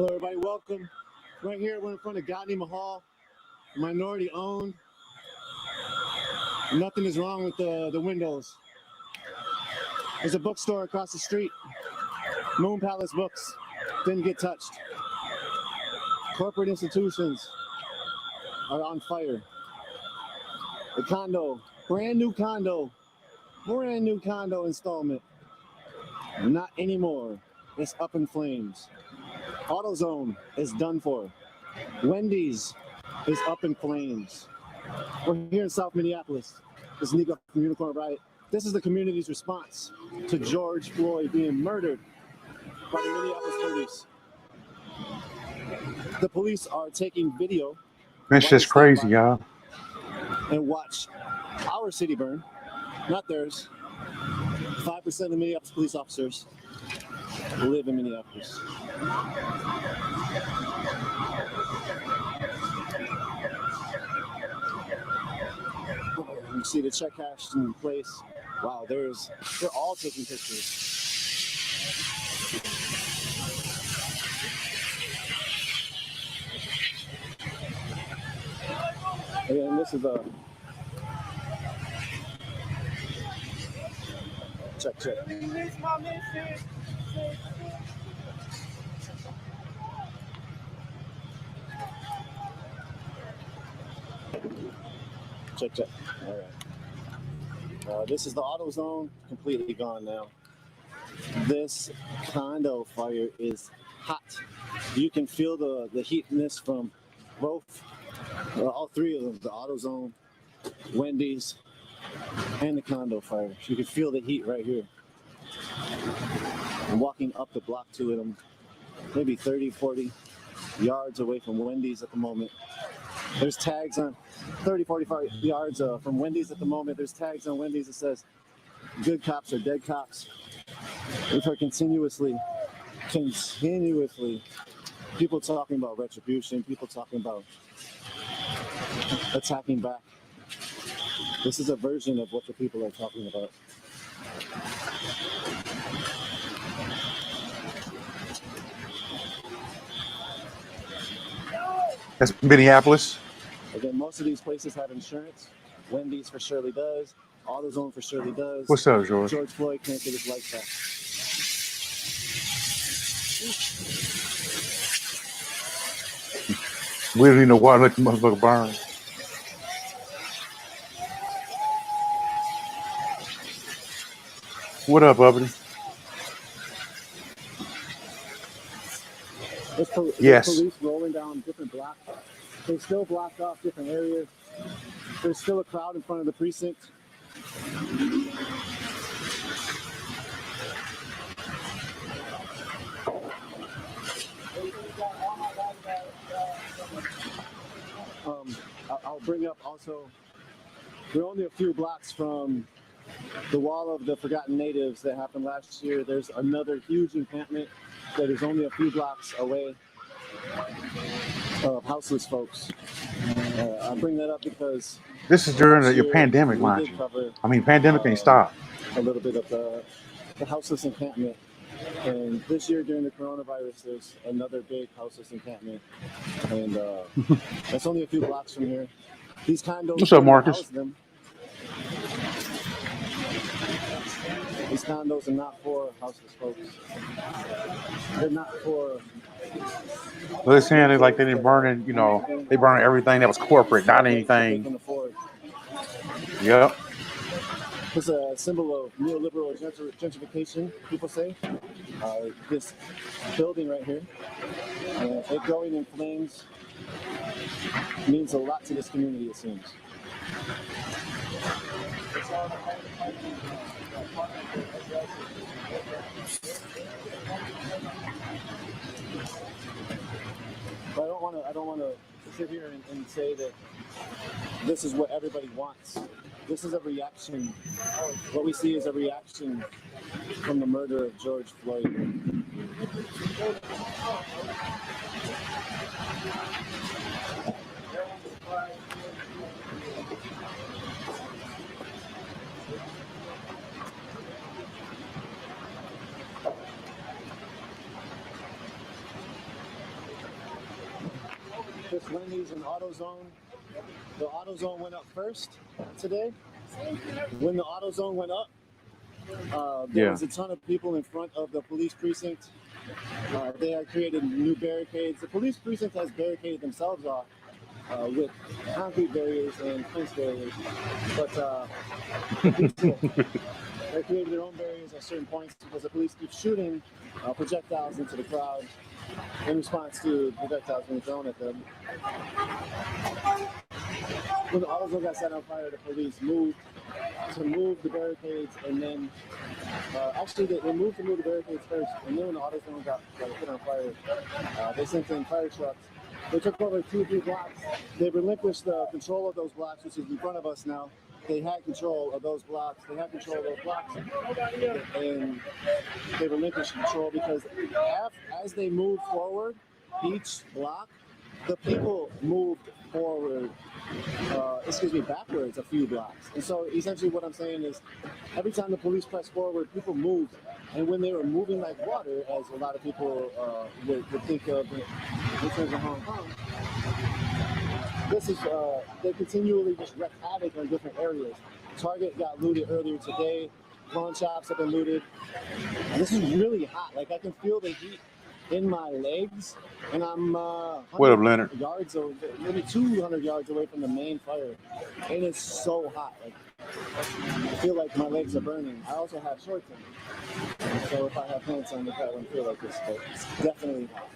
Hello, everybody. Welcome. Right here, we're in front of Ghazni Mahal, minority owned. Nothing is wrong with the windows. There's a bookstore across the street. Moon Palace Books. Didn't get touched. Corporate institutions are on fire. The condo, brand new condo installment. Not anymore. It's up in flames. AutoZone is done for. Wendy's is up in flames. We're here in South Minneapolis. This is Nico from Unicorn Riot. This is the community's response to George Floyd being murdered by the Minneapolis police. The police are taking video. That's just crazy, y'all. And watch our city burn, not theirs. 5% of Minneapolis police officers live in Minneapolis. You see the check cash in place. Wow, they're all taking pictures. And this is a check. Check. All right. This is the AutoZone, completely gone now. This condo fire is hot. You can feel the heatness from both, all three of them, the AutoZone, Wendy's, and the condo fire. You can feel the heat right here. I'm walking up the block to it. I'm maybe 30, 40 yards away from Wendy's at the moment. There's tags on 30, 45 yards from Wendy's at the moment. There's tags on Wendy's that says good cops or dead cops. We've heard continuously, people talking about retribution, people talking about attacking back. This is a version of what the people are talking about. That's Minneapolis. Again, most of these places have insurance. Wendy's for surely does. AutoZone for surely does. What's up, George? George Floyd can't get his life back. We don't even know why let the motherfucker burn. What up, Uppity? Yes. There's police rolling down different blocks. They still blocked off different areas. There's still a crowd in front of the precinct. I'll bring up also, we're only a few blocks from the Wall of the Forgotten Natives that happened last year. There's another huge encampment that is only a few blocks away of houseless folks. I bring that up because this is during your pandemic, mind you. I mean, pandemic ain't stopped. A little bit of the houseless encampment. And this year during the coronavirus, there's another big houseless encampment. And that's only a few blocks from here. These condos. What's up, Marcus? These condos are not for houseless folks. They're not for. Well, they're saying they didn't burn it, they burned everything that was corporate, not anything. Yep. It's a symbol of neoliberal gentrification, people say. This building right here, it going in flames, means a lot to this community, it seems. But I don't want to sit here and say that this is what everybody wants. This is a reaction. What we see is a reaction from the murder of George Floyd. this Wendy's and AutoZone. The AutoZone went up first today. When the AutoZone went up, there was a ton of people in front of the police precinct. They had created new barricades. The police precinct has barricaded themselves off with concrete barriers and fence barriers. But they created their own barriers at certain points because the police keep shooting projectiles into the crowd in response to projectiles being thrown at them. When the AutoZone got set on fire, the police moved to move the barricades, and then actually they moved to move the barricades first, and then when the AutoZone got put on fire, they sent in fire trucks. They took over 2 or 3 blocks. They relinquished the control of those blocks, which is in front of us now. They had control of those blocks. And they relinquished control because as they moved forward, each block, the people moved backwards a few blocks. And so essentially what I'm saying is every time the police pressed forward, people moved. And when they were moving like water, as a lot of people would think of in terms of Hong Kong, this is, they continually just wreak havoc on different areas. Target got looted earlier today. Pawn shops have been looted. And this is really hot. Like I can feel the heat in my legs, and I'm what up, Leonard? yards or maybe 200 yards away from the main fire, and it's so hot. Like I feel like my legs are burning. I also have shorts on, so if I have pants on, I wouldn't feel like this, but it's definitely hot.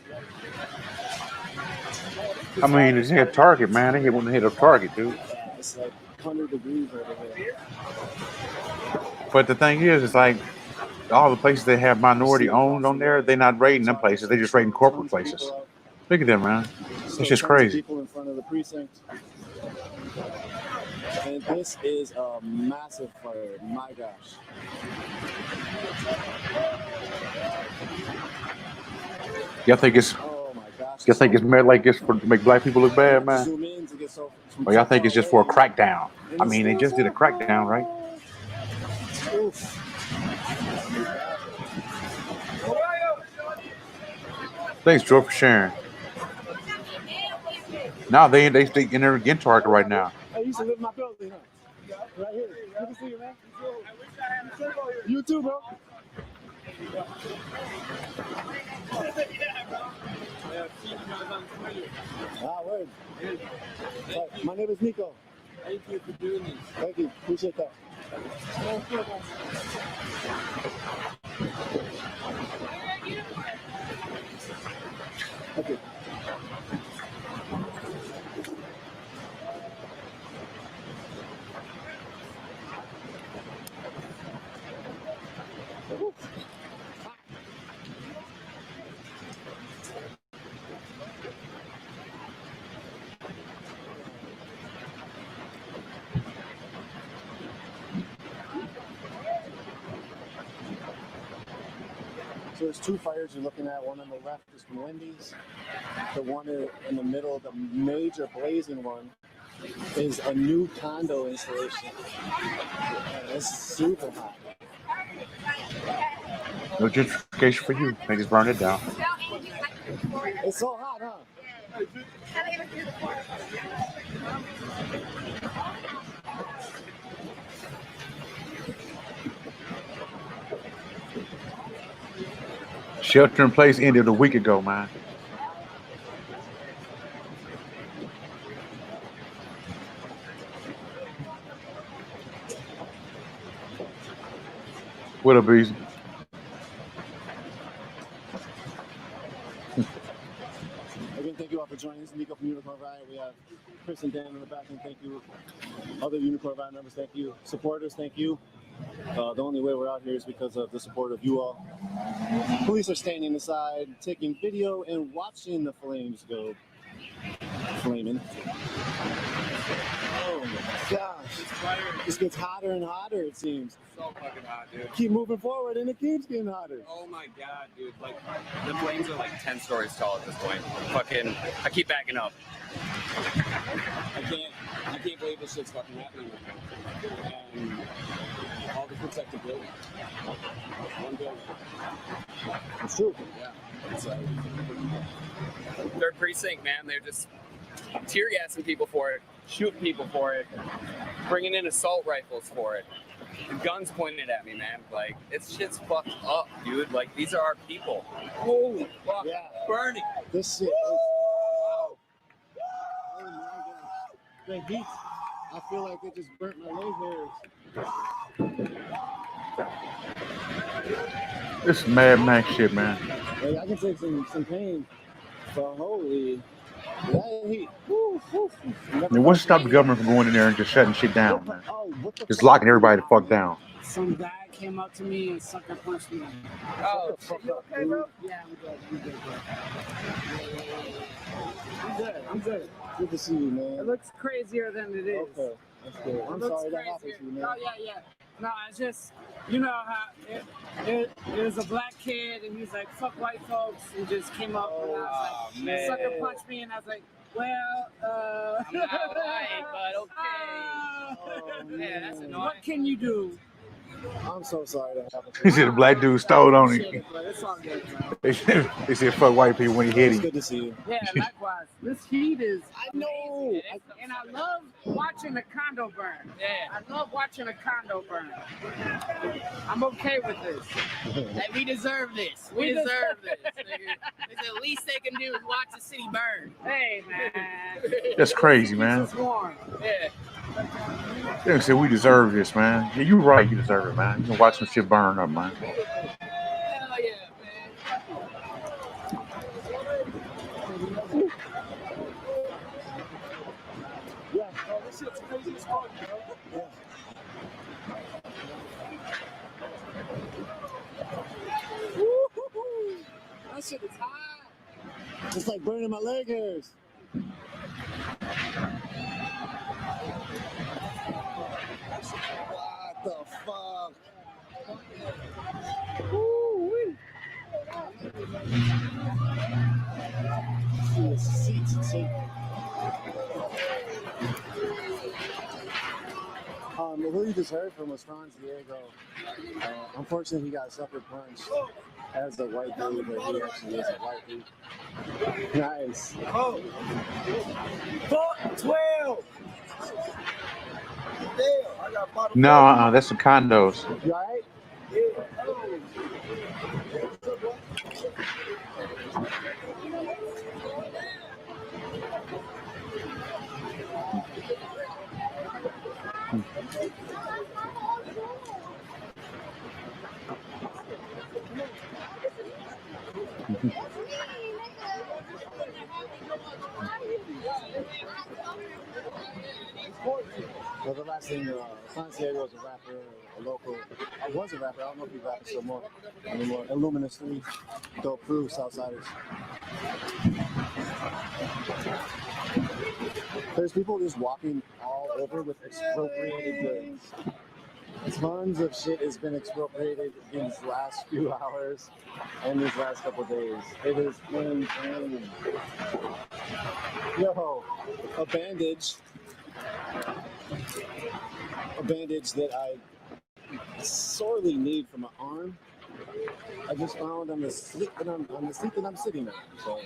I mean, it's hit Target, man. They want to hit a Target, dude. Yeah, it's like 100 degrees over here. But the thing is, it's like all the places they have minority owned on there, they're not raiding them places. They're just raiding corporate places. Look at them, man. It's just crazy. People in front of the precinct. And this is a massive fire. My gosh. Y'all think it's? Oh my gosh. Y'all think it's made like this to make black people look bad, man? Or y'all think it's just for a crackdown? I mean, they just did a crackdown, right? Oof. Thanks, Joe, for sharing. Now they in there again Target right now. I used to live in my building, huh? Right here. You can see it, man. You too, bro. Word. My name is Nico. Thank you for doing this. Thank you. Appreciate that. Okay. So there's 2 fires you're looking at. One on the left is from Wendy's. The one in the middle, the major blazing one, is a new condo installation. It's super hot. No gentrification for you. They just burn it down. It's so hot, huh? Shelter in place ended a week ago, man. What up, Beezy? Again, thank you all for joining us. Nico from Unicorn Riot. We have Chris and Dan in the back, and thank you. Other Unicorn Riot members, thank you. Supporters, thank you. The only way we're out here is because of the support of you all. Police are standing aside, taking video and watching the flames go flaming. Oh my gosh. This gets hotter and hotter, it seems. So fucking hot, dude. Keep moving forward and it keeps getting hotter. Oh my god, dude. Like, the flames are like 10 stories tall at this point. I keep backing up. I can't believe this shit's fucking happening right now. And all the protected buildings. One building. It's true. Yeah. It's 3rd precinct, man. They're just tear gassing people for it, shooting people for it, bringing in assault rifles for it. The guns pointed at me, man. Like, it's shit's fucked up, dude. Like, these are our people. Holy fuck. Yeah. Burning. This shit is, wow. Oh my gosh. The heat. I feel like it just burnt my leg hairs. This is Mad Max shit, man. Hey, I can take some pain, but holy, that heat. Woo, woo. And what stopped the government from going in there and just shutting shit down, man? Oh, what the Just fuck? locking everybody the fuck down. Some guy came up to me and sucker punched me. Oh, Shut the you fuck up, okay, bro? Yeah, I'm good. I'm good, bro. I'm good. I'm good. Good to see you, man. It looks crazier than it is. Okay, that's good. It I'm looks sorry that happened crazier. to you, man. Oh, yeah. No, it's just, you know how it was a black kid and he's like, fuck white folks, and just came up and I was Oh, like, man. sucker punched me, and I was like, well, I'm not white, but okay. Oh, Yeah, that's man. annoying. what can you do? I'm so sorry that happened to He you. said a black dude stole on Shit, him. but it's all good, bro. They said fuck white people when he hit It's him. good to see you. Yeah, likewise. This heat is I know. amazing. And I love watching a condo burn. Yeah. I love watching a condo burn. I'm okay with this. Like, we deserve this. We deserve this. Nigga. It's the least they can do is watch the city burn. Hey, man. That's crazy, Keeps man. us warm. Yeah. They said we deserve this, man. Yeah, you right. You deserve it, man. You can watch some shit burn up, man. Hell yeah, man. Yeah. Oh, this shit's crazy as fuck, bro. Yeah. Woo-hoo-hoo. That shit is hot. It's like burning my leg hairs. What the fuck? Woo-wee. See the seats and shit. Who you just heard from was Franz Diego. Unfortunately, he got sucker punched as a white dude, but he actually is a white dude. Nice. Oh, fuck 12. Damn, I got bottle. No, that's the condos. You alright? Well, the last thing, Franz Diego was a rapper, a local. I was a rapper. I don't know if he rappers so more anymore. Illuminous 3, Dope Crew, Southsiders. There's people just walking all over with expropriated goods. Tons of shit has been expropriated in these last few hours and these last couple days. It is insane. Yo, a bandage that I sorely need for my arm. I just found on the seat that I'm sitting on. So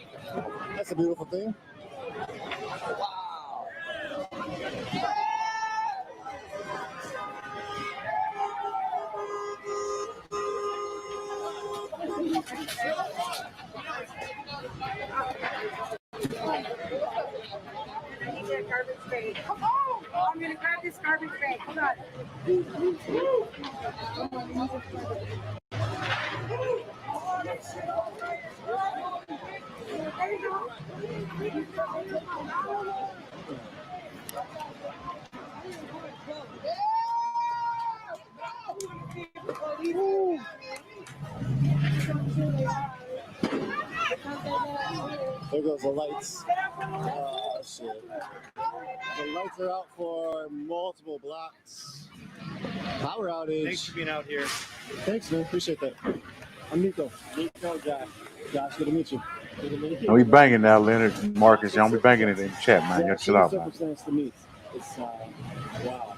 that's a beautiful thing. Wow. Garbage bag. Come on! I'm gonna grab this garbage bag. Come on. There you go. There goes the lights. Oh shit. The lights are out for multiple blocks. Power outage. Thanks for being out here. Thanks, man. Appreciate that. I'm Nico. Nico, Josh. Josh, good to meet you. Good to meet you. We banging now, Leonard, Marcus. Y'all be banging it in the chat, man. Y'all chill out, man. Circumstance to meet. It's wow. Wow.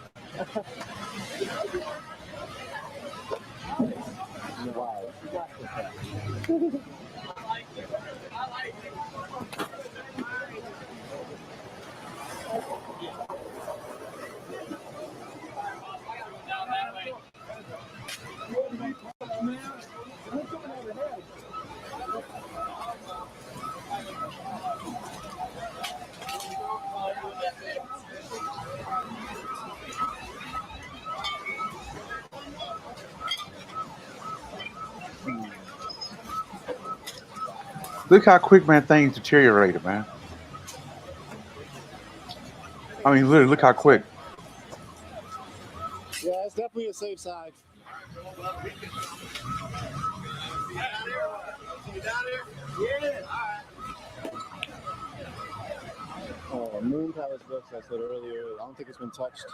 Look how quick, man, things deteriorated, man. I mean, literally, look how quick. Yeah, it's definitely a safe side. Moon Palace Books, I said earlier, I don't think it's been touched.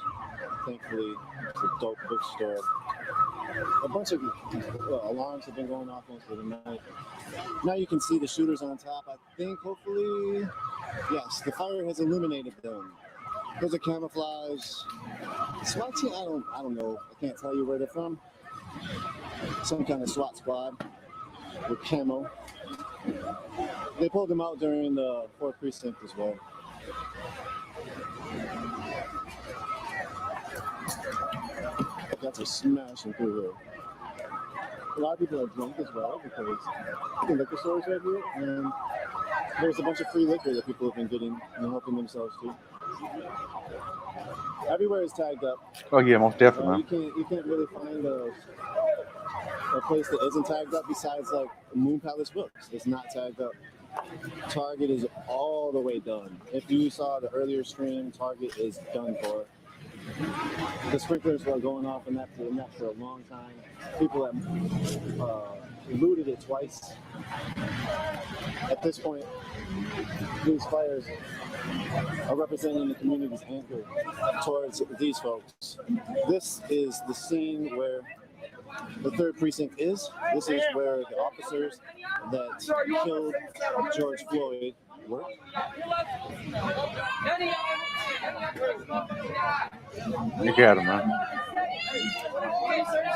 Thankfully, it's a dope bookstore. A bunch of alarms have been going off most of the night. Now you can see the shooters on top. I think, hopefully, yes, the fire has illuminated them. There's a camouflage SWAT team. I don't know. I can't tell you where they're from. Some kind of SWAT squad with camo. They pulled them out during the 4th precinct as well. That's a smashing through here. A lot of people are drunk as well because the liquor stores right here, and there's a bunch of free liquor that people have been getting and helping themselves too. Everywhere is tagged up. Oh yeah, most definitely. Man. You can't really find a place that isn't tagged up besides like Moon Palace Books. It's not tagged up. Target is all the way done. If you saw the earlier stream, Target is done for. The sprinklers were going off in that for a long time. People have looted it twice. At this point, these fires are representing the community's anger towards these folks. This is the scene where the 3rd precinct is. This is where the officers that killed George Floyd work. Look at him, man.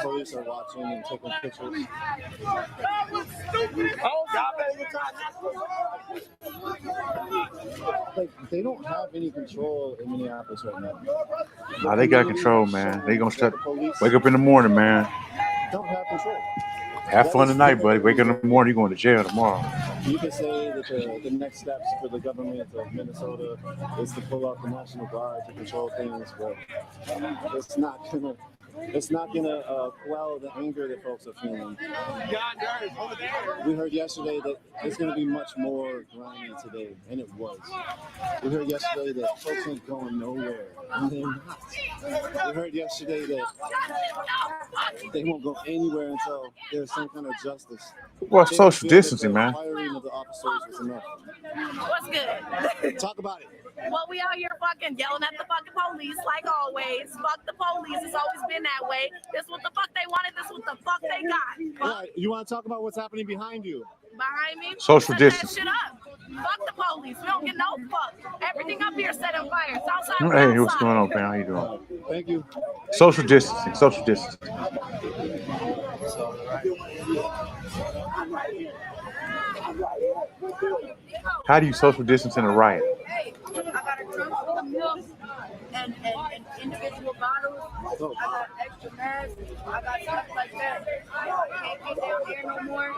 Police are watching and taking pictures. Like, they don't have any control in Minneapolis right now. Nah, they got control, man. They gonna start. Wake up in the morning, man. Don't have control. Have fun tonight, buddy. Wake up in the morning, you're going to jail tomorrow. You could say that the next steps for the government of Minnesota is to pull out the National Guard to control things, but it's not gonna quell the anger that folks are feeling. We heard yesterday that it's gonna be much more grimy today, and it was. We heard yesterday that folks ain't going nowhere, and they're not. We heard yesterday that they won't go anywhere until there's some kind of justice. Well, social distancing, man. Firing of the officers was enough. What's good? Talk about it. Well, we out here fucking yelling at the fucking police like always. Fuck the police. It's always been that way. This what the fuck they wanted. This what the fuck they got. All right, you want to talk about what's happening behind you? Behind me? Social Set distancing. that shit up. Fuck the police. We don't get no fuck. Everything up here set on fire. It's outside. Hey, what's going on, man? How you doing? Thank you. Social distancing. Social distancing. How do you social distance in a riot? Hey, I got a trunk full of milk and individual bottles. I got extra masks. I got stuff like that. Can't get down here no more.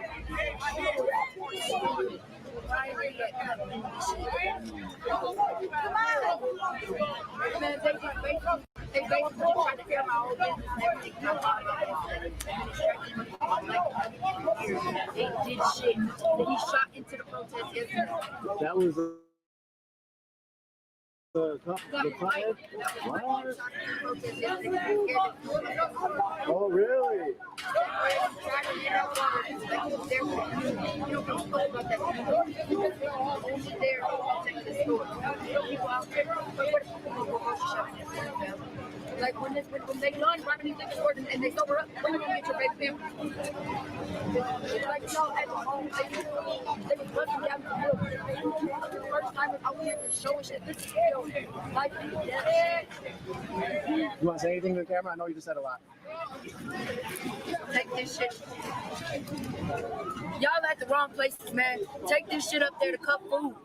Man, they basically tried to tear my whole business and everything. They did shit. He shot into the protest yesterday. That was the fire? What? Oh, really? Like when they done robbing these niggas stores and they sober up, when you gonna get your baby family? Like y'all at home, they was busting down the hill. The first time out here showing shit. This is real. Like, You want to say anything to the camera? I know you just said a lot. take this shit. Y'all at the wrong places, man. Take this shit up there to Cup Foods.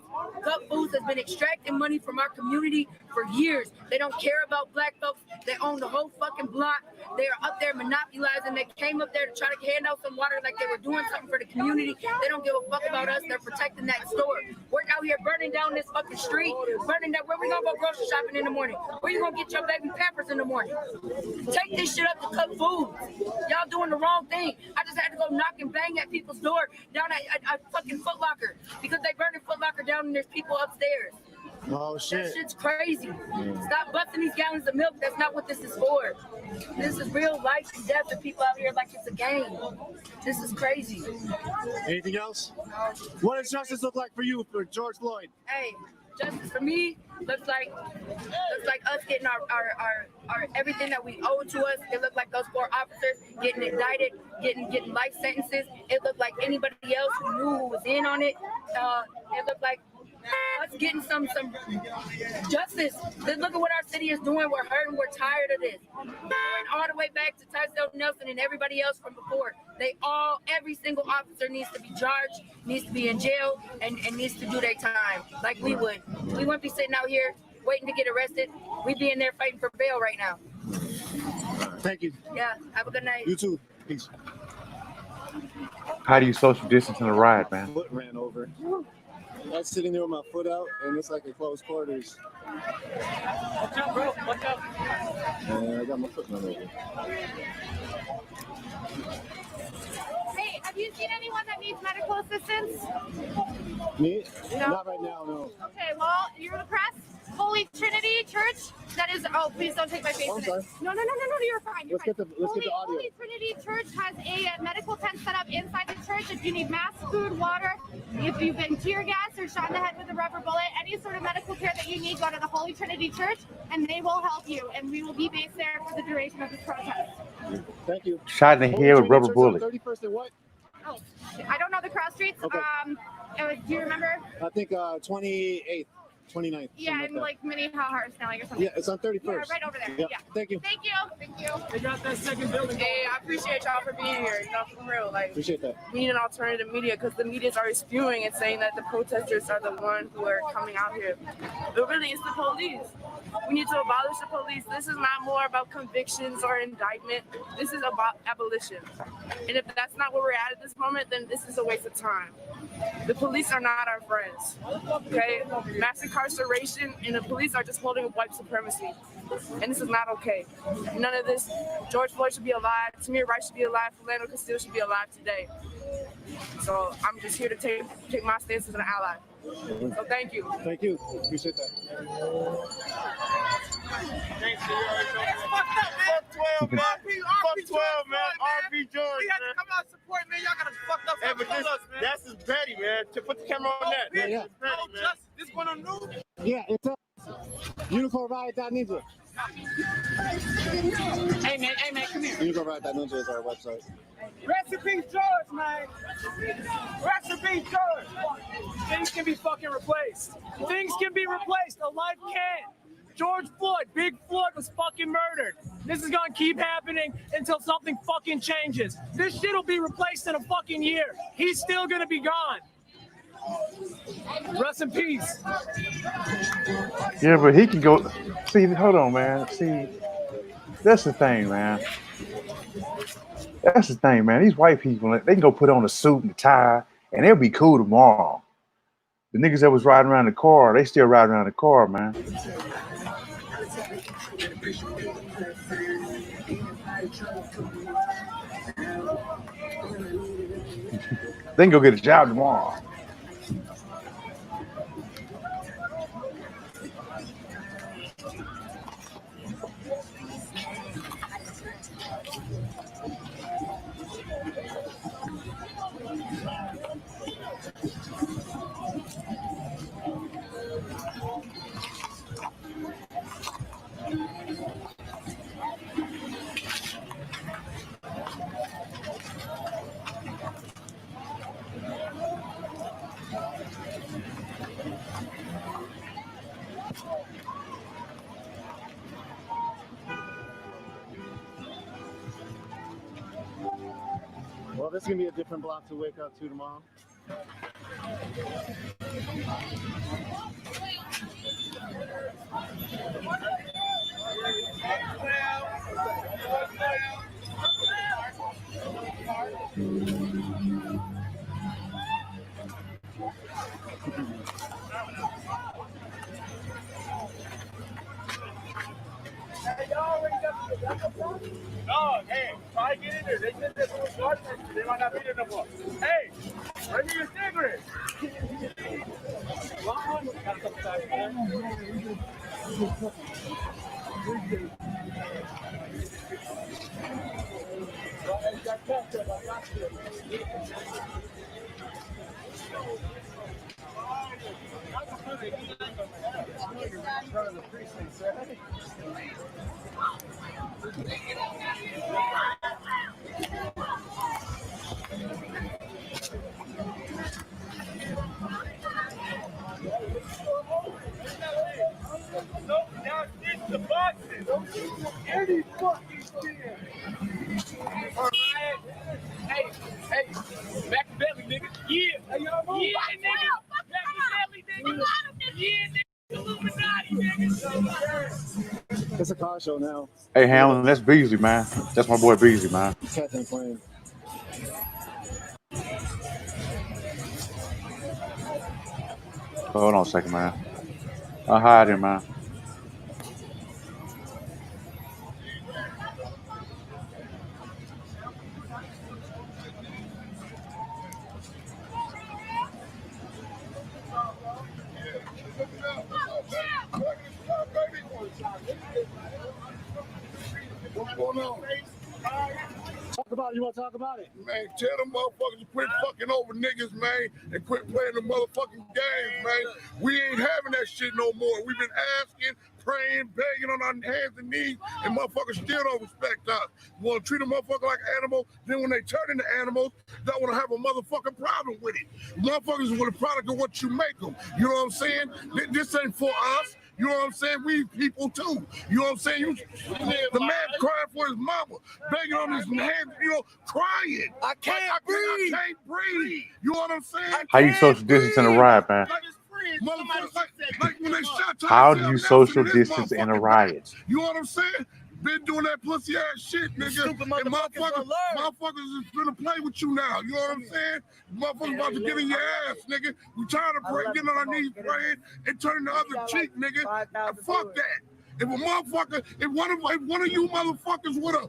Cup Foods has been extracting money from our community for years. They don't care about black folks. They own the whole fucking block. They are up there monopolizing. They came up there to try to hand out some water like they were doing something for the community. They don't give a fuck about us. They're protecting that store. We're out here burning down this fucking street, burning down. Where we gonna go grocery shopping in the morning? Where you gonna get your baby Pampers in the morning? Take this shit up to Cook Foods. Y'all doing the wrong thing. I just had to go knock and bang at people's door down at fucking Foot Locker because they burning Foot Locker down and there's people upstairs. Oh That shit. shit's crazy. Stop busting these gallons of milk. That's not what this is for. This is real life and death of people out here like it's a game. This is crazy. Anything else? What does justice look like for you, for George Floyd? Hey, justice for me looks like us getting our everything that we owe to us. It looked like those 4 officers getting indicted, getting life sentences. It looked like anybody else who knew who was in on it. It looked like us getting some justice. Look at what our city is doing. We're hurting. We're tired of this. Going all the way back to Tysdale Nelson and everybody else from before. Every single officer needs to be charged, needs to be in jail, and needs to do their time like we would. We wouldn't be sitting out here waiting to get arrested. We'd be in there fighting for bail right now. Thank you. Yeah, have a good night. You too. Peace. How do you social distance in a ride, man? Foot ran over. I was sitting there with my foot out, and it's like a close quarters. Watch out, bro. Watch out. And I got my foot run over. Hey, have you seen anyone that needs medical assistance? Me? No. Not right now, no. Okay, well, you're the press. Holy Trinity Church. That is. Oh, please don't take my face I'm in sorry. it. No, you're fine. You're Let's fine. get the audio. Holy Trinity Church has a medical tent set up inside the church. If you need mask, food, water, if you've been tear gassed or shot in the head with a rubber bullet, any sort of medical care that you need, go to the Holy Trinity Church, and they will help you. And we will be based there for the duration of this protest. Thank you. Shot in the head with rubber bullet. 31st and what? Oh, I don't know the cross streets. Okay. Do you remember? I think 28th, 29th. Yeah, in like Minnehaha or Snelling or something. Yeah, it's on 31st. Yeah, right over there. Yeah. Thank you. Thank you. Thank you. They got that second building. Hey, I appreciate y'all for being here. You know, for real. Like, Appreciate that. we need an alternative media because the media is already spewing and saying that the protesters are the ones who are coming out here. But really, it's the police. We need to abolish the police. This is not more about convictions or indictment. This is about abolition. And if that's not where we're at this moment, then this is a waste of time. The police are not our friends. Okay? Mass incarceration and the police are just holding up white supremacy. And this is not okay. None of this. George Floyd should be alive. Tamir Rice should be alive. Philando Castile should be alive today. So I'm just here to take my stance as an ally. So thank you. Thank you. Appreciate that. Fuck 12, man. Fuck 12, man. RP George, We had man. to come out and support, man. Y'all got to fucked up. Hey, but that's his petty, man. To put the camera on that. Yeah, yeah. That's his petty, man. This one on news. Yeah, it's unicornriot.ninja. Hey man, come here. Unicornriot.ninja is our website. Rest in peace, George, man. Rest in peace, George. Things can be fucking replaced. Things can be replaced. A life can't. George Floyd, Big Floyd was fucking murdered. This is gonna keep happening until something fucking changes. This shit will be replaced in a fucking year. He's still gonna be gone. Rest in peace. Yeah, but he can go. See, hold on, man. See, that's the thing, man. That's the thing, man. These white people, they can go put on a suit and a tie, and they'll be cool tomorrow. The niggas that was riding around the car, they still riding around the car, man. They can go get a job tomorrow. Well, this is going to be a different block to wake up to tomorrow. Hey, try to get in there. They said they're going to start. They might not be there no more. Hey, bring me your cigarette. No, now it's the boxes. Hear these fucking shit. All right. Hey, Machiavelli, nigga. Yeah. Hey, y'all move. Yeah, nigga. Machiavelli, nigga. Yeah, nigga. Illuminati, nigga. It's a car show now. Hey, Hamlin, that's Beasley, man. That's my boy Beasley, man. Catching plane. Hold on a second, man. I'll hide him, man. What's going on? Talk about it. You want to talk about it? Man, tell them motherfuckers to quit fucking over niggas, man, and quit playing the motherfucking games, man. We ain't having that shit no more. We've been asking, praying, begging on our hands and knees, and motherfuckers still don't respect us. You want to treat a motherfucker like an animal, then when they turn into animals, they want to have a motherfucking problem with it. Motherfuckers are the product of what you make them. You know what I'm saying? This ain't for us. You know what I'm saying? We people too. You know what I'm saying? The man crying for his mama, begging on his hands, crying. I can't breathe. I can't breathe. You know what I'm saying? How you social distance in a riot, man? Like when they shot How do you social distance in a riot? You know what I'm saying? Been doing that pussy ass shit, nigga. And motherfuckers is gonna play with you now. You know what I'm saying? Motherfuckers about to get in your ass, nigga. We trying to pray, getting on our knees praying and turning the other cheek, nigga. And fuck that. If a motherfucker, if one of you motherfuckers with a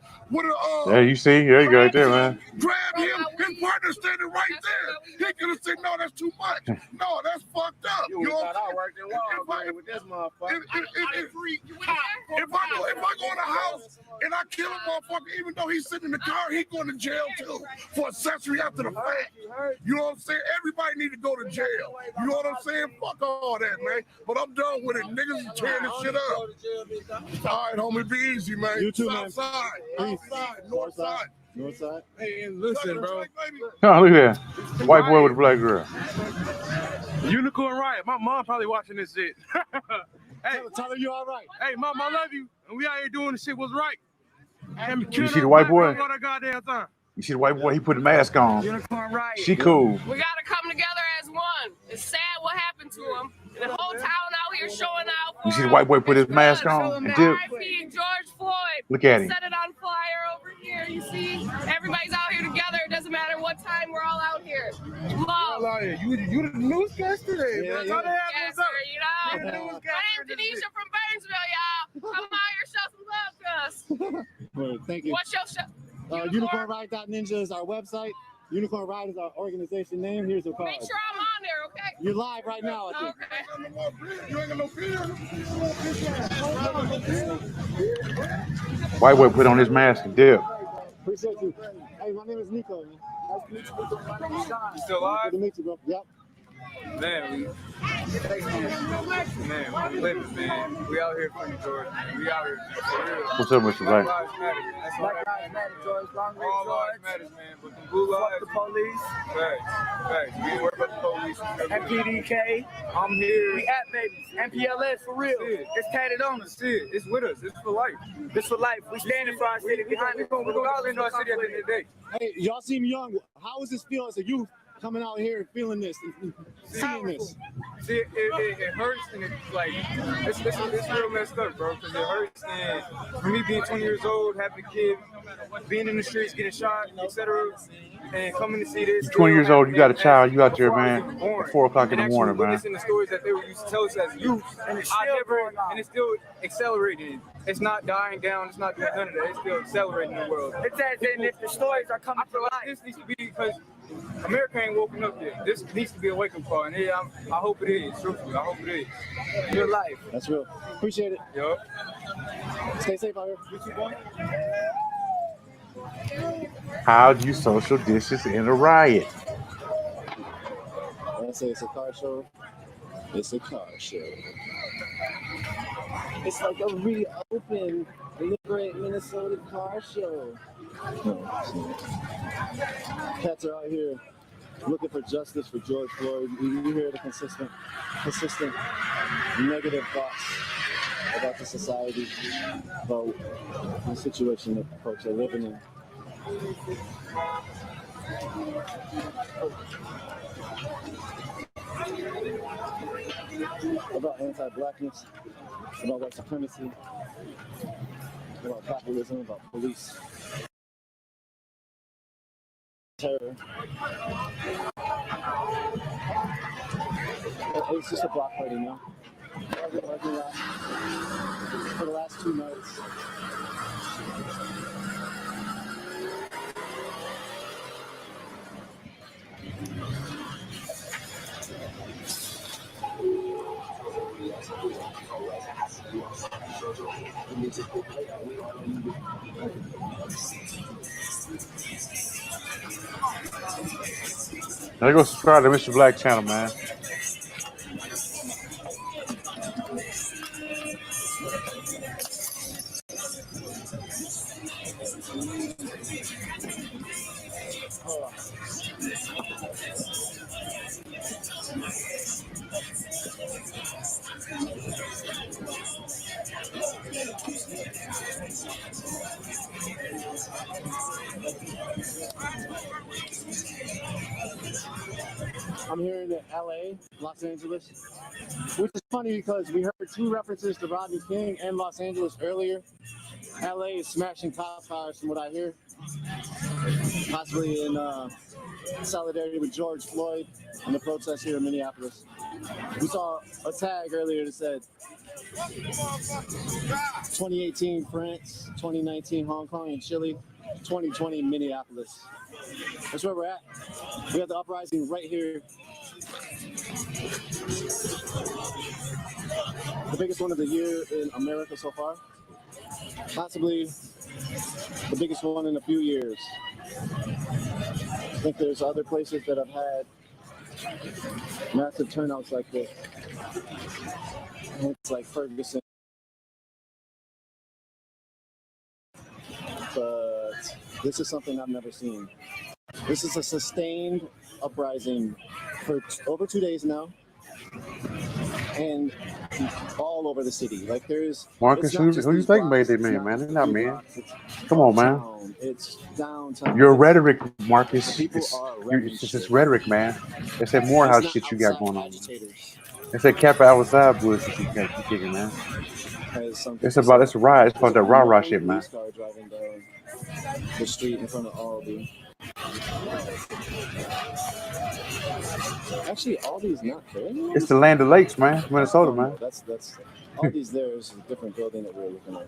Yeah, you see, there you go, right there, man. grab him, his partner standing right there. He could have said, no, that's too much. No, that's fucked up. You know what I'm saying? with this motherfucker. If I go in the house and I kill a motherfucker, even though he's sitting in the car, he going to jail too for accessory after the fact. You know what I'm saying? Everybody need to go to jail. You know what I'm saying? Fuck all that, man. But I'm done with it. Niggas is tearing this shit up. All right, homie, be easy, man. You too, man. South side, north side. North side. Hey, and listen, bro. Oh, look at that. White boy with a black girl. Unicorn Riot. My mom probably watching this shit. Hey, tell her you all right. Hey, mom, I love you. And we out here doing the shit was right. You see the white boy? All that goddamn time. You see the white boy? He put the mask on. Unicorn Riot. She cool. We gotta come together as one. It's sad what happened to him. The whole town out here showing out. You see the white boy put his mask on and dip. R.I.P. George Floyd. Look at him. Set it on fire over here. You see, everybody's out here together. It doesn't matter what time. We're all out here. Love. You the newscaster today, Yeah, man. yeah. Yes, sir, you know. My name's Denisha from Burnsville, y'all. Come out here, show some love to us. Well, thank you. What's your show? UnicornRide.ninja is our website. Unicorn Ride is our organization name. Here's the card. Make sure I'm on there, okay? You're live right now, I think. Okay. You ain't got no beer. White boy put on his mask and dip. Appreciate you. Hey, my name is Nico. Man. Nice to meet you. You still alive? Good to meet you, bro. Yep. Man, we living, man. We out here for you, George. We out here for real. What's up, Mr. Black? Black lives matter. That's Black right. Lives Matter, George. Long live All lives George. matter, man. But the blue Fuck lives. the police. Right. We ain't worried about the police. MPDK. I'm here. We at babies. MPLS for real. Shit. It's tatted on us. Shit, it's with us. It's for life. This for life. We standing for our city behind We're it. going to defend our city at the end of the day. Hey, y'all seem young. How does this feel as a youth coming out here and feeling this and seeing this? See, it hurts and it's like it's real messed up, bro. Because it hurts, and for me being 20 years old, having a kid, being in the streets, getting shot, etc., and coming to see this. You're 20 years old. You got a child. You out there, man. At 4 o'clock in the morning, man. Witnessing the stories that they used to tell us as youth, and it's still accelerating. It's not dying down. It's not doing none of that. It's still accelerating in the world. It's as in if the stories are coming I feel to like life. this needs to be because America ain't woken up yet. This needs to be a wake-up call, and I hope it is. Truthfully, I hope it is. Your life. That's real. Appreciate it. Yo. Stay safe out here. You too, boy. How do you social distance in a riot? When I say it's a car show, it's a car show. It's like a reopen Liberate Minnesota car show. Cats are out here looking for justice for George Floyd. You hear the consistent negative thoughts about the society, about the situation that folks are living in. About anti-blackness, about white supremacy, about capitalism, about police terror. It's just a block party now. For the last 2 nights. Now go subscribe to Mr. Black channel, man. I'm here in LA, Los Angeles, which is funny because we heard 2 references to Rodney King and Los Angeles earlier. LA is smashing cop cars from what I hear, possibly in solidarity with George Floyd and the protests here in Minneapolis. We saw a tag earlier that said 2018 France, 2019 Hong Kong and Chile, 2020 Minneapolis. That's where we're at. We have the uprising right here. The biggest one of the year in America so far. Possibly the biggest one in a few years. I think there's other places that have had massive turnouts like this. It's like Ferguson. But this is something I've never seen. This is a sustained uprising for over 2 days now, and all over the city. Like there's Marcus, who you think made that man, man? They're not men. Come on, man. It's downtown. Your rhetoric, Marcus. People are It's just rhetoric, man. It's that Morehouse shit you got going on. It's that Kappa outside bullshit you got kicking, man. It's a riot. It's called that rah-rah shit, man. Driving down the street in front of Aldi. Actually, Aldi's not there anymore. It's the land of lakes, man. Minnesota, man. That's Aldi's there is a different building that we're looking at.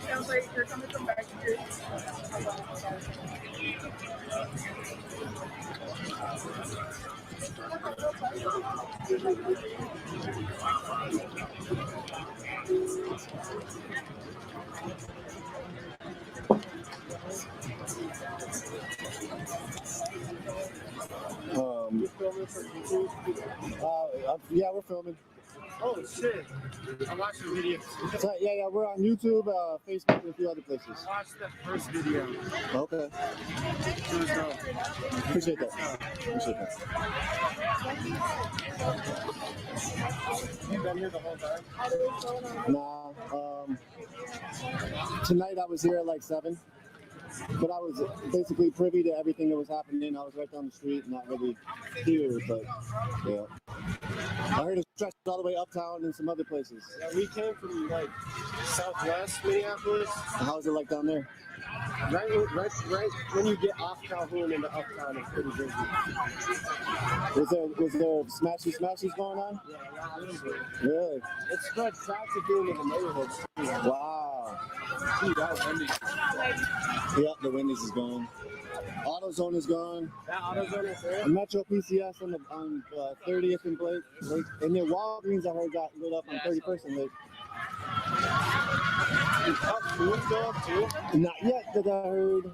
Sounds like you're coming from back here. Yeah, we're filming. Oh shit! I watched the video. So, yeah, we're on YouTube, Facebook, and a few other places. I watched that first video. Okay. It was dope. Appreciate that. Appreciate that. You been here the whole time? Nah. Tonight I was here at like 7. But I was basically privy to everything that was happening. I was right down the street, not really here, but yeah. I heard it stretched all the way uptown and some other places. Yeah, we came from like southwest Minneapolis. How's it like down there? Right when you get off Calhoun into uptown, it's pretty busy. Was there smashies going on? Yeah, a little bit. Really? It spread trafficking into the neighborhoods too. Wow. Dude, that was Wendy's. Yep, the Wendy's is gone. AutoZone is gone. That AutoZone is there? Metro PCS on 30th and Blake. And then Walgreens, I heard, got lit up on 31st and Blake. Did Cup Foods go up too? Not yet, but I heard.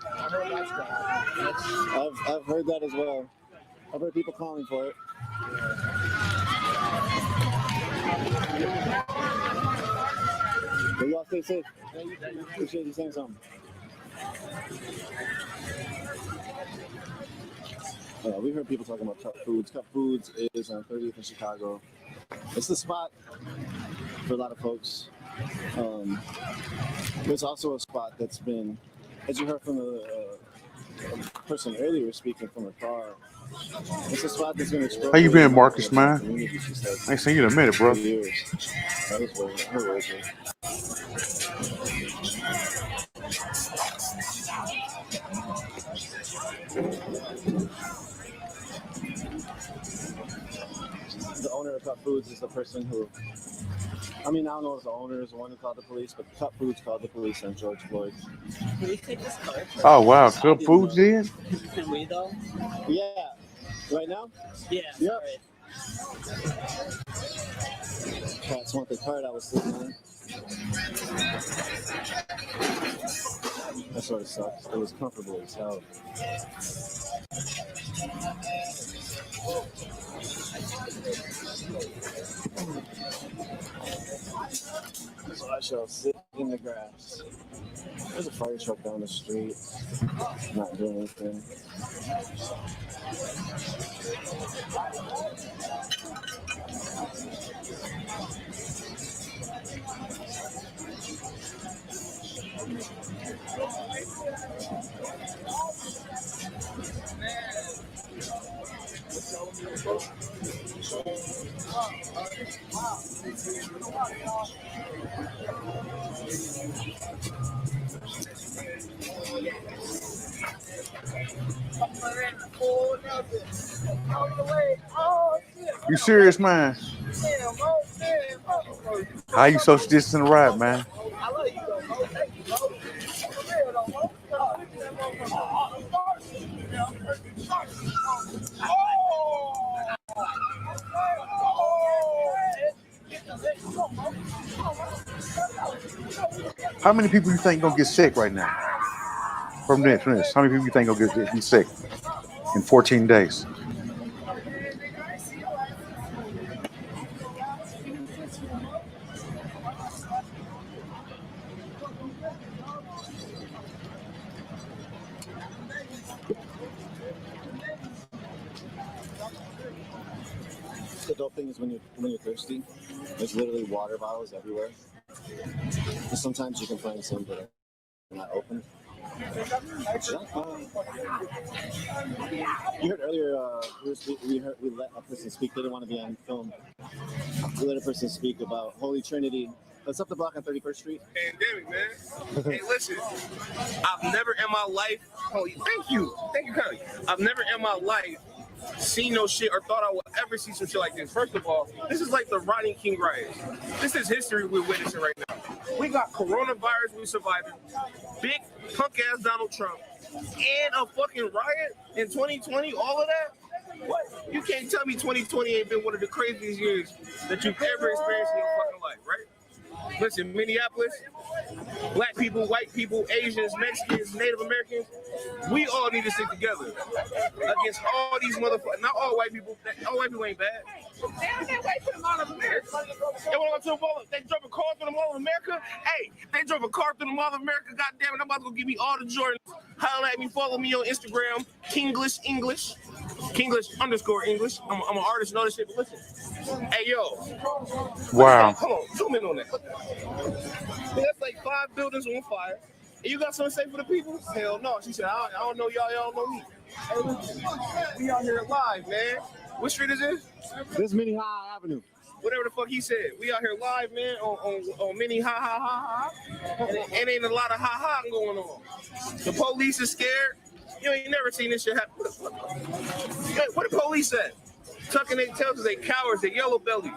I heard that's gone. I've heard that as well. I've heard people calling for it. But y'all stay safe. Appreciate you saying something. We heard people talking about Cup Foods. Cup Foods is on 30th in Chicago. It's the spot for a lot of folks. There's also a spot that's been, as you heard from the person earlier speaking from a car, it's a spot that's been exposed. How you been, Marcus, man? I ain't seen you in a minute, bro. Years. That was working. The owner of Cup Foods is the person who, I don't know if the owner is the one who called the police, but Cup Foods called the police on George Floyd. Can we take this card? Oh, wow. Good Foods in? Can we, though? Yeah. Right now? Yeah. Yep. Cats want the card I was sitting on. That sort of sucks. It was comfortable as hell. So I shall sit in the grass. There's a fire truck down the street, not doing anything. You serious, man? How you social distancing the ride, man? How many people you think gonna get sick right now from this? How many people you think gonna get sick in 14 days? The dope thing is when you're thirsty, there's literally water bottles everywhere. And sometimes you can find some that are not open. You heard earlier, we let a person speak. They didn't want to be on film. We let a person speak about Holy Trinity. It's up the block on 31st Street. Pandemic, man. Hey, listen, I've never in my life, thank you, Connie. I've never in my life seen no shit or thought I would ever see some shit like this. First of all, this is like the Rodney King riots. This is history we're witnessing right now. We got coronavirus we surviving, big punk ass Donald Trump, and a fucking riot in 2020, all of that? What? You can't tell me 2020 ain't been one of the craziest years that you've ever experienced in your fucking life, right? Listen, Minneapolis, black people, white people, Asians, Mexicans, Native Americans, we all need to stick together against all these motherfuckers. Not all white people. All white people ain't bad. Damn, they wait for the Mall of America. They drove a car through the Mall of America. Hey, they drove a car through the Mall of America. God damn it, I'm about to go give me all the Jordans. Holler at me, follow me on Instagram, Kinglish English. Kinglish_English. I'm an artist and all this shit, but listen. Hey, yo. Wow. Hold on, zoom in on that. That's like 5 buildings on fire. And you got something to say for the people? Hell no. She said, I don't know y'all don't know me. Hey, listen, we out here live, man. What street is this? This is Minnehaha Avenue. Whatever the fuck he said. We out here live, man, on Minnehaha. And ain't a lot of ha-ha going on. The police is scared. You ain't never seen this shit happen. What the police at? Tucking their tails, they cowards, they yellow bellies.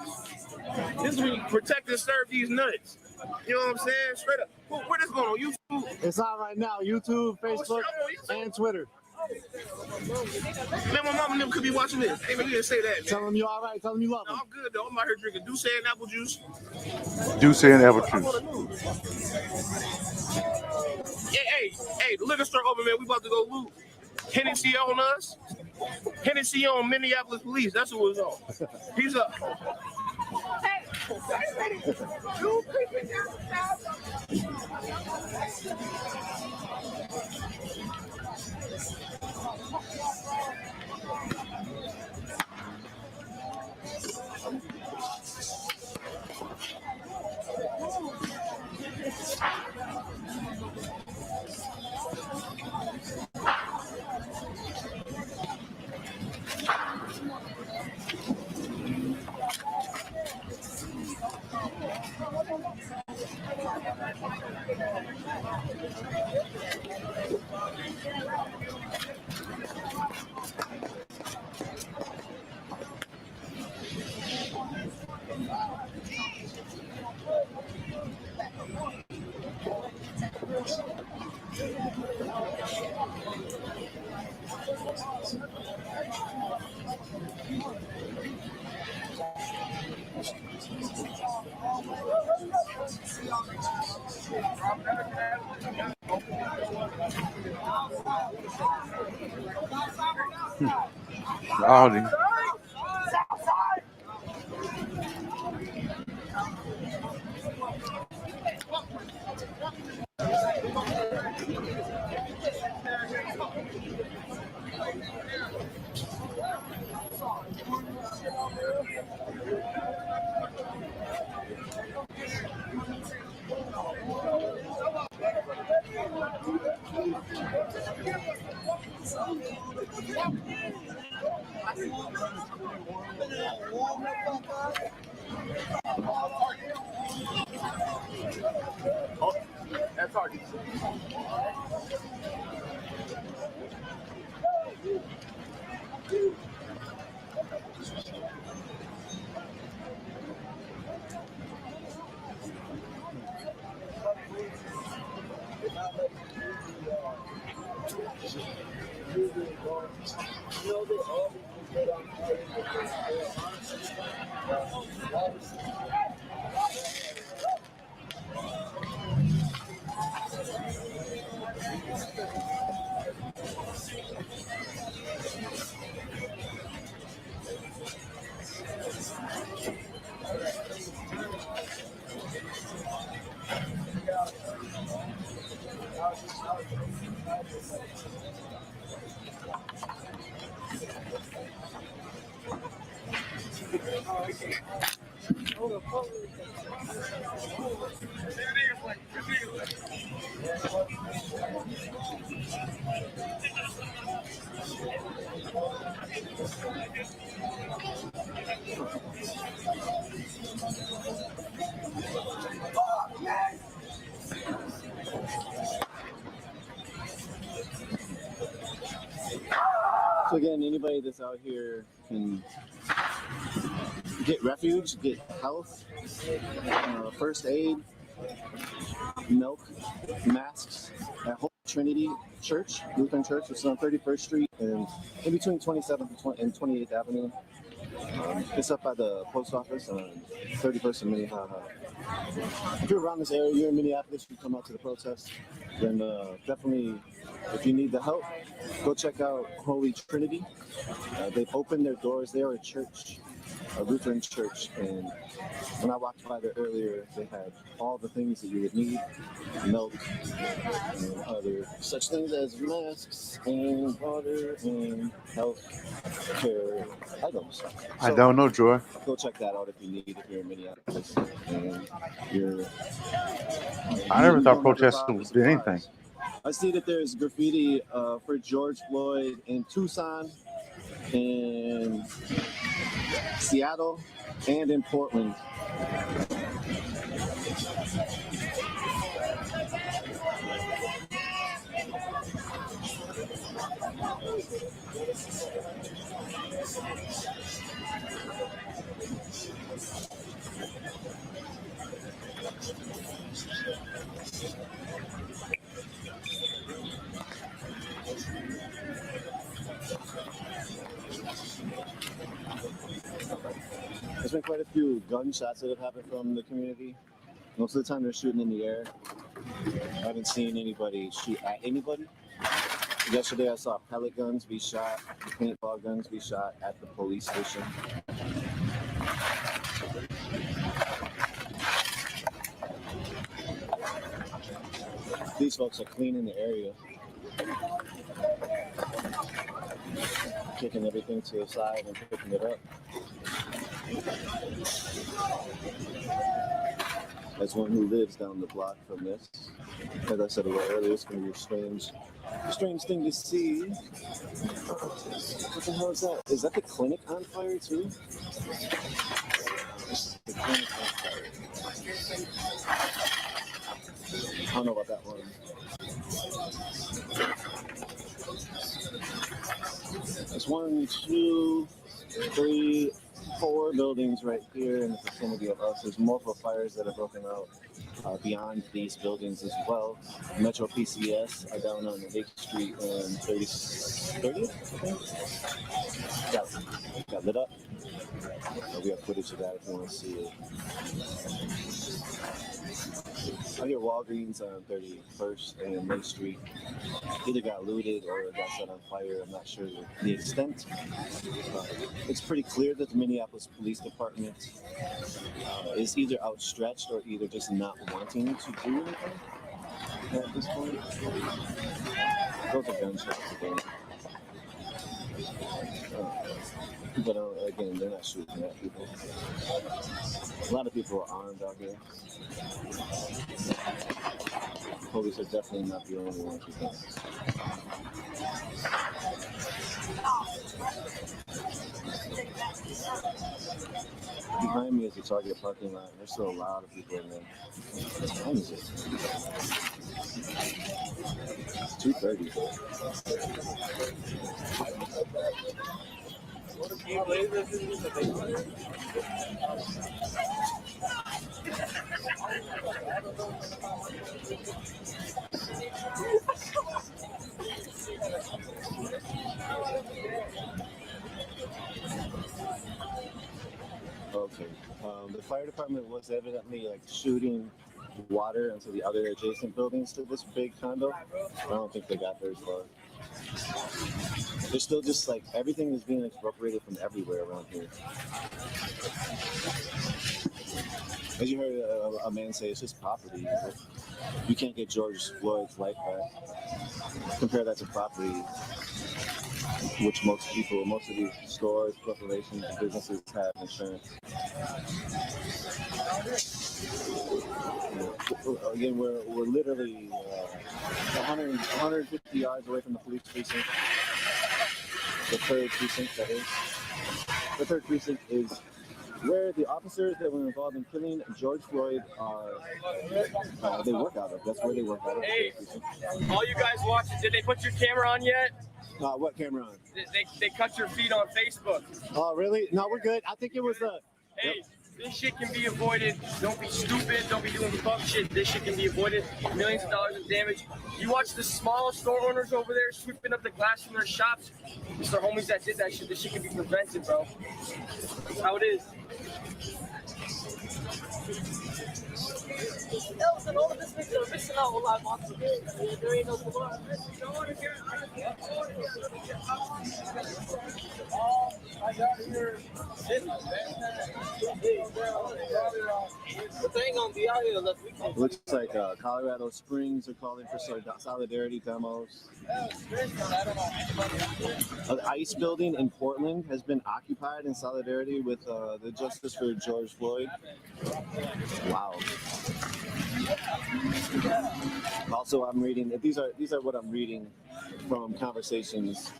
This is when you protect and serve these nuts. You know what I'm saying? Straight up. Where this going on? YouTube? It's on right now. YouTube, Facebook, and Twitter. Man, my mom and them could be watching this. Ain't even gonna say that. Man. Tell them you all right. Tell them you love them. No, I'm good though. I'm out here drinking Douce and apple juice. Douce and apple juice. Hey, the liquor store open, man. We about to go loot. Hennessy on us. Hennessy on Minneapolis police. That's what was on. He's up. Aldi. That's hard. So again, anybody that's out here can get refuge, get health, first aid, milk, masks at Holy Trinity Church, Lutheran Church, which is on 31st Street and in between 27th and 28th Avenue. It's up by the post office on 31st and Minnehaha. If you're around this area, you're in Minneapolis, you come out to the protest, then definitely, if you need the help, go check out Holy Trinity. They've opened their doors. They are a church, a Lutheran church, and when I walked by there earlier, they had all the things that you would need: milk, and other such things as masks and water and health care items. I don't know, Joy. Go check that out if you need, if you're in Minneapolis and you're. I never thought protesters did anything. I see that there's graffiti for George Floyd in Tucson, in Seattle, and in Portland. There's been quite a few gunshots that have happened from the community. Most of the time they're shooting in the air. I haven't seen anybody shoot at anybody. Yesterday I saw pellet guns be shot, paintball guns be shot at the police station. These folks are cleaning the area. Kicking everything to the side and picking it up. As one who lives down the block from this, as I said a little earlier, it's going to be a strange thing to see. What the hell is that? Is that the clinic on fire too? The clinic on fire. I don't know about that one. There's 1, 2, 3, 4 buildings right here in the vicinity of us. There's multiple fires that have broken out beyond these buildings as well. Metro PCS are down on 8th Street and 30th, I think. Got lit up. We have footage of that if you want to see it. I hear Walgreens on 31st and Main Street either got looted or got set on fire. I'm not sure the extent. It's pretty clear that the Minneapolis Police Department is either outstretched or either just not wanting to do anything at this point. Those are gunshots again. But again, they're not shooting at people. A lot of people are armed out here. Police are definitely not the only ones who can. Behind me is the Target parking lot. There's still a lot of people in there. What time is it? It's 2:30. Okay. The fire department was evidently like shooting water into the other adjacent buildings to this big condo. I don't think they got very far. They're still just like everything is being expropriated from everywhere around here. As you heard a man say, it's just property. You can't get George Floyd's life back. Compare that to property, which most of these stores, corporations, businesses have insurance. Again, we're literally 150 yards away from the police precinct. The third precinct, that is. The third precinct is where the officers that were involved in killing George Floyd are. They work out of. That's where they work out of. Hey, all you guys watching, did they put your camera on yet? What camera on? They cut your feed on Facebook. Oh, really? No, we're good. I think it was Hey, This shit can be avoided. Don't be stupid. Don't be doing fuck shit. This shit can be avoided. Millions of dollars in damage. You watch the small store owners over there sweeping up the glass from their shops. It's their homies that did that shit. This shit can be prevented, bro. That's how it is. And all of this niggas are missing out on live monsters. There ain't no tomorrow. I got here. The thing gonna be out here unless we can. Looks like Colorado Springs are calling for solidarity demos. The ICE building in Portland has been occupied in solidarity with the Justice for George Floyd. Wow. Also, I'm reading. These are what I'm reading from conversations.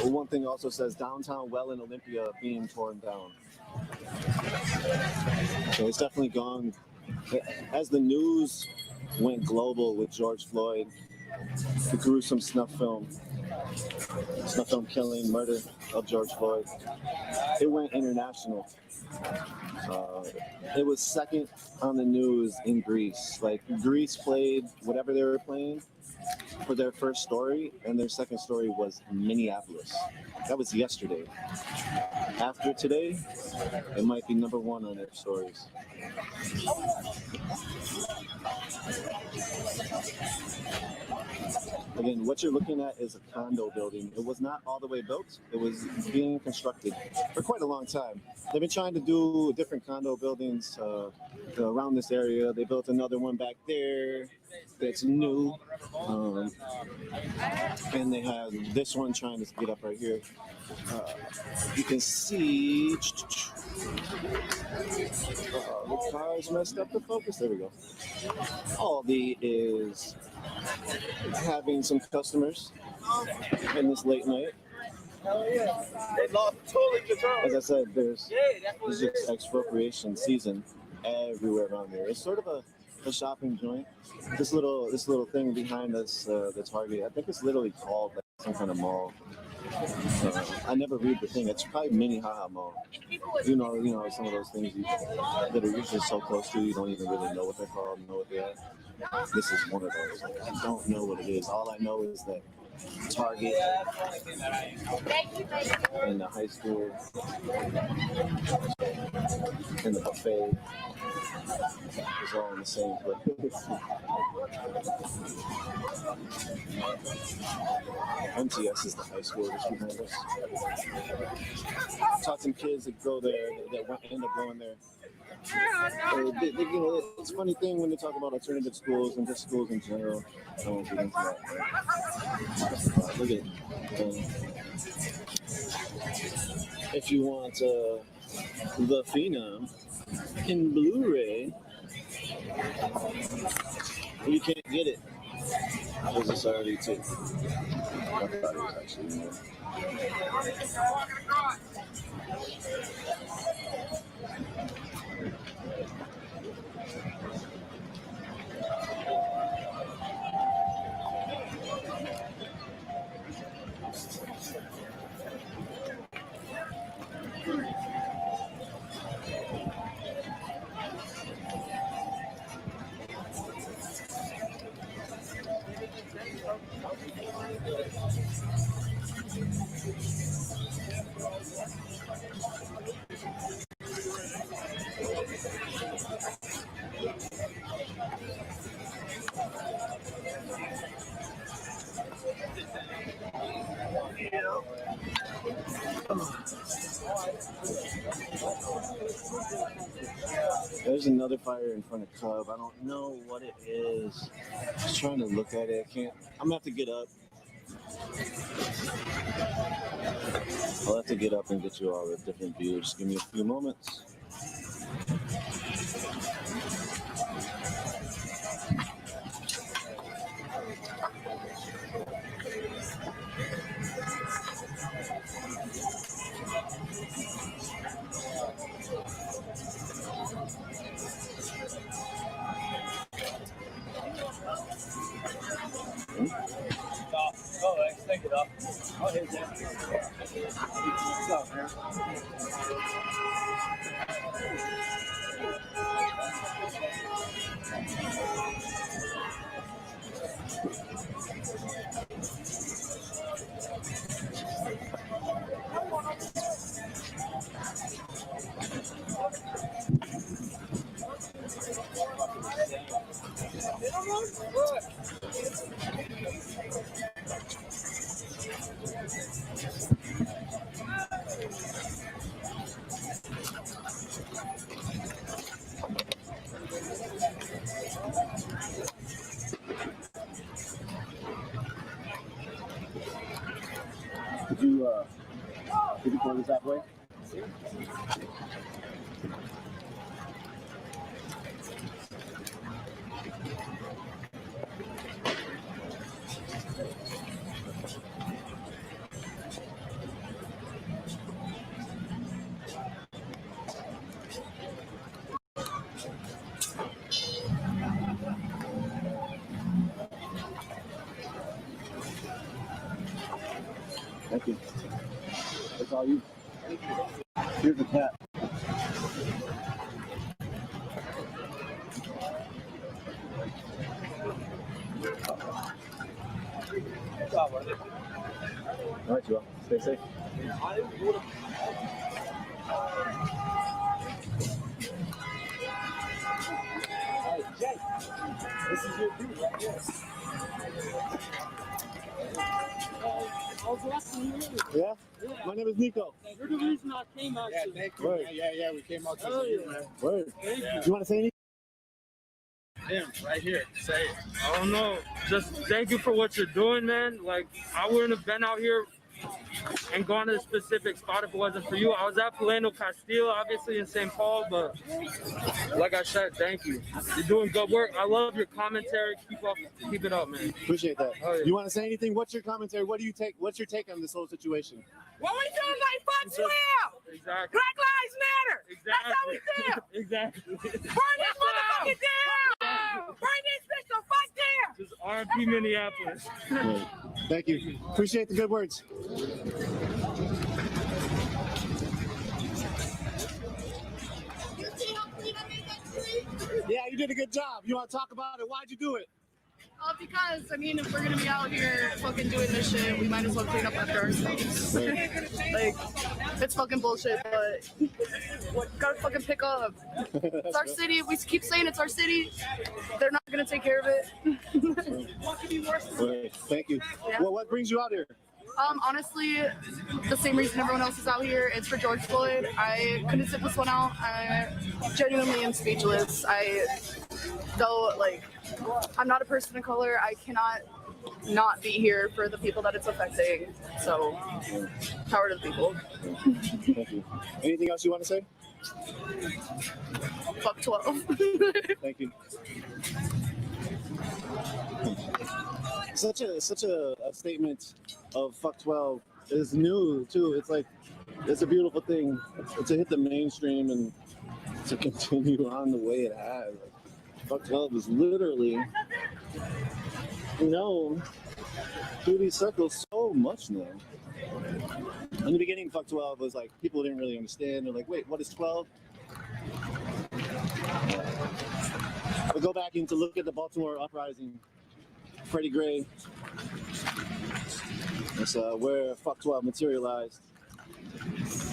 One thing also says downtown well in Olympia being torn down. So it's definitely gone. As the news went global with George Floyd, the gruesome snuff film killing, murder of George Floyd, it went international. It was second on the news in Greece. Like, Greece played whatever they were playing for their first story, and their second story was Minneapolis. That was yesterday. After today, it might be number one on their stories. Again, what you're looking at is a condo building. It was not all the way built. It was being constructed for quite a long time. They've been trying to do different condo buildings around this area. They built another one back there that's new. And they have this one trying to get up right here. You can see the car's messed up the focus. There we go. Aldi is having some customers in this late night. Hell yeah. They lost totally control. As I said, there's just expropriation season everywhere around here. It's sort of a shopping joint. This little thing behind us, the Target, I think it's literally called like some kind of mall. I never read the thing. It's probably Minnehaha Mall. You know, some of those things that are usually so close to you don't even really know what they're called, know what they are. This is one of those. Like, I don't know what it is. All I know is that Target and the high school and the buffet is all in the same place. MTS is the high school that's behind us. Taught some kids that go there that end up going there. It's a funny thing when they talk about alternative schools and just schools in general. I won't get into that. Look at it. If you want the Phenom in Blu-ray, you can't get it because it's already taken. I thought it was actually more. There's another fire in front of Club. I don't know what it is. Just trying to look at it. I can't. I'm gonna have to get up. I'll have to get up and get you all the different views. Give me a few moments. Take it up. Oh, here's that. Could you pour this that way? Thank you. That's all you. Here's the cat. All right, Joel. Stay safe. Jay, this is your dude right here. I was asking you earlier. Yeah? My name is Nico. You're the reason I came out. Yeah, thank you. Word. Man. Yeah, we came out to Oh, see you, yeah. man. Word. Thank you. You want to say anything? Him, right here. Say it. I don't know. Just thank you for what you're doing, man. Like, I wouldn't have been out here and gone to a specific spot if it wasn't for you. I was at Philando Castile, obviously in St. Paul, but like I said, thank you. You're doing good work. I love your commentary. Keep it up, man. Appreciate that. Oh, yeah. You want to say anything? What's your commentary? What do you take? What's your take on this whole situation? What we doing like fuck 12? Exactly. Black Lives Matter. That's how we feel. Exactly. Burn this motherfucker down. Burn this bitch the fuck down. Just R.I.P. Minneapolis. Right. Thank you. Appreciate the good words. Yeah, you did a good job. You want to talk about it? Why'd you do it? Because, I mean, if we're gonna be out here fucking doing this shit, we might as well clean up after ourselves. Like, it's fucking bullshit, but gotta fucking pick up. It's our city. We keep saying it's our city. They're not gonna take care of it. What could be worse than Right. Thank you. Yeah. Well, what brings you out here? Honestly, the same reason everyone else is out here. It's for George Floyd. I couldn't sit this one out. I genuinely am speechless. I'm not a person of color. I cannot not be here for the people that it's affecting. So, power to the people. Thank you. Anything else you want to say? Fuck 12. Thank you. Such a statement of fuck 12 is new too. It's like it's a beautiful thing to hit the mainstream and to continue on the way it has. Fuck 12 is literally known through these circles so much now. In the beginning, fuck 12 was like people didn't really understand. They're like, wait, what is 12? I go back in to look at the Baltimore uprising. Freddie Gray. That's where fuck 12 materialized.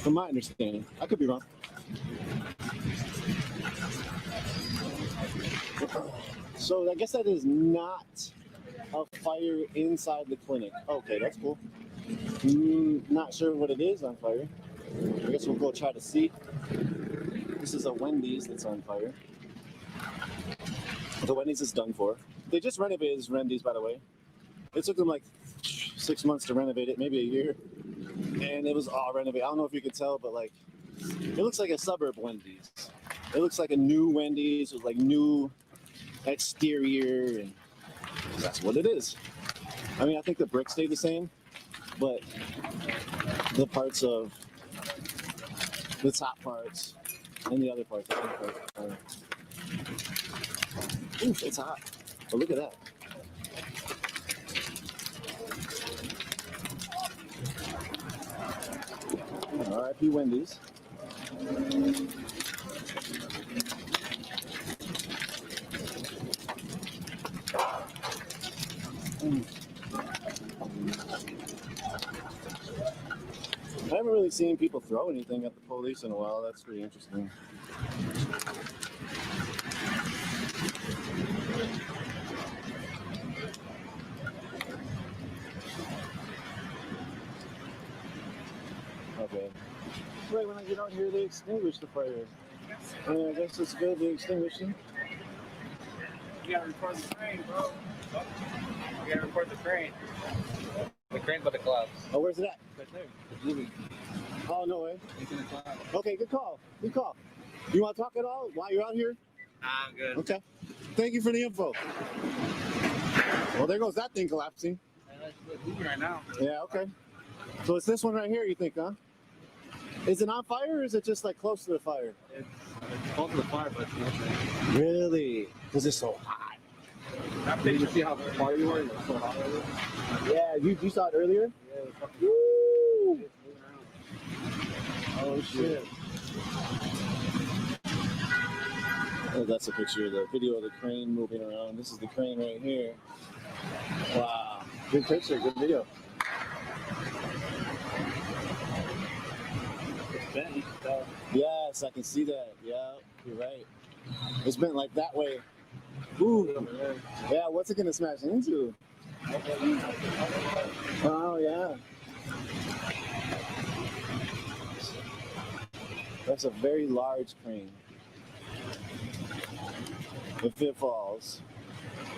From my understanding, I could be wrong. So I guess that is not a fire inside the clinic. Okay, that's cool. Not sure what it is on fire. I guess we'll go try to see. This is a Wendy's that's on fire. The Wendy's is done for. They just renovated this Wendy's, by the way. It took them like 6 months to renovate it, maybe a year. And it was all renovated. I don't know if you could tell, but like, it looks like a suburb Wendy's. It looks like a new Wendy's with like new exterior, and that's what it is. I mean, I think the bricks stay the same, but the parts of the top parts and the other parts, I think are, ooh, it's hot. Oh, look at that. R.I.P. Wendy's. I haven't really seen people throw anything at the police in a while. That's pretty interesting. Okay. Right when I get out here, they extinguish the fire. And I guess it's good they extinguish them. You gotta record the train, bro. You gotta record the train. crane's about to collapse. Oh, where's it at? Right there. It's moving. Oh, no way. It's gonna collapse. Okay, good call. Good call. You want to talk at all while you're out here? I'm good. Okay. Thank you for the info. Well, there goes that thing collapsing. It's moving right now. Yeah, okay. So it's this one right here, you think, huh? Is it on fire or is it just like close to the fire? It's close to the fire, but it's not. Really? Because it's so hot. Did you see how far you were? It's so hot earlier. Yeah, you saw it earlier? Yeah, it's fucking Woo! moving around. Oh, shit. Oh, that's a picture of the video of the crane moving around. This is the crane right here. Wow. Good picture, good video. It's bent, you can tell. Yes, I can see that. Yeah, you're right. It's bent like that way. Ooh. Yeah, what's it gonna smash into? Oh yeah. That's a very large crane. If it falls,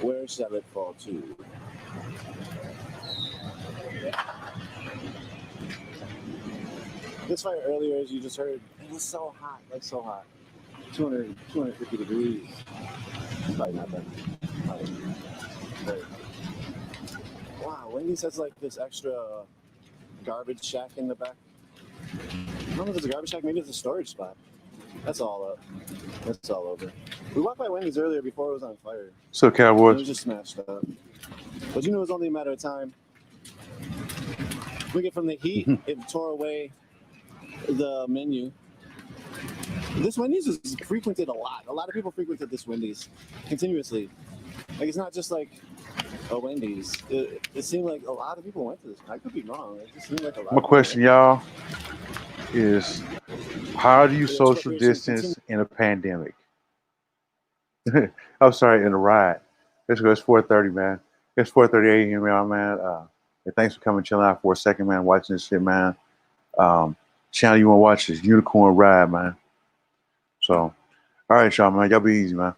where shall it fall to? This fire earlier, as you just heard, it was so hot, like so hot. 250 degrees. Probably not that. Probably. Wow, Wendy's has like this extra garbage shack in the back. I don't know if it's a garbage shack, maybe it's a storage spot. That's all up. That's all over. We walked by Wendy's earlier before it was on fire. So It Cowboys. was just smashed up. But you knew it was only a matter of time. We get from the heat, it tore away the menu. This Wendy's is frequented a lot. A lot of people frequented this Wendy's continuously. Like it's not just like a Wendy's. It seemed like a lot of people went to this. I could be wrong. It just seemed like a lot. My question, y'all, is how do you social distance in a pandemic? I'm sorry, in a ride. It's 4:30, man. It's 4:30 a.m., man. And thanks for coming, chilling out for a second, man. Watching this shit, man. Channel you want to watch this Unicorn Ride, man. So, all right, y'all, man. Y'all be easy, man.